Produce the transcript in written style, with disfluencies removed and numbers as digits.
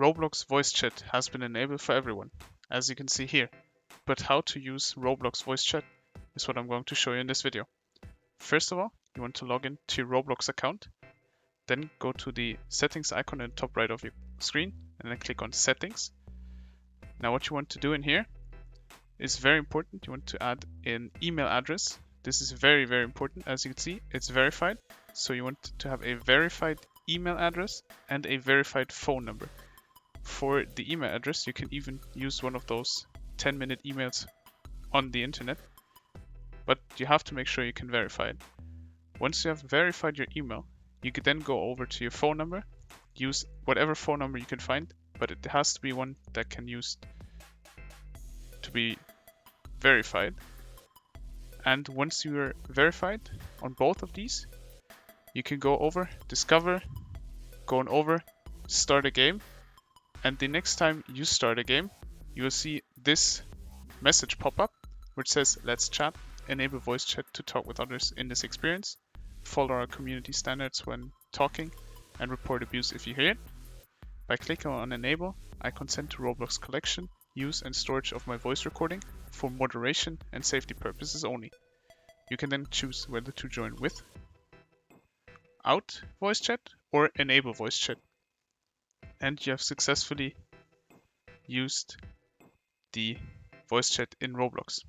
Roblox voice chat has been enabled for everyone, as you can see here. But how to use Roblox voice chat is what I'm going to show you in this video. First of all, you want to log in to your Roblox account. Then go to the settings icon in the top right of your screen and then click on settings. Now what you want to do in here is very important. You want to add an email address. This is very, very important. As you can see, it's verified. So you want to have a verified email address and a verified phone number. For the email address, you can even use one of those 10-minute emails on the internet, but you have to make sure you can verify it. Once you have verified your email, you can then go over to your phone number, use whatever phone number you can find, but it has to be one that can use to be verified. And once you are verified on both of these, you can go over, discover, go on over, start a game, and the next time you start a game, you will see this message pop up, which says, let's chat, enable voice chat to talk with others in this experience, follow our community standards when talking, and report abuse if you hear it. By clicking on enable, I consent to Roblox collection, use and storage of my voice recording for moderation and safety purposes only. You can then choose whether to join with, out voice chat, or enable voice chat. And you have successfully used the voice chat in Roblox.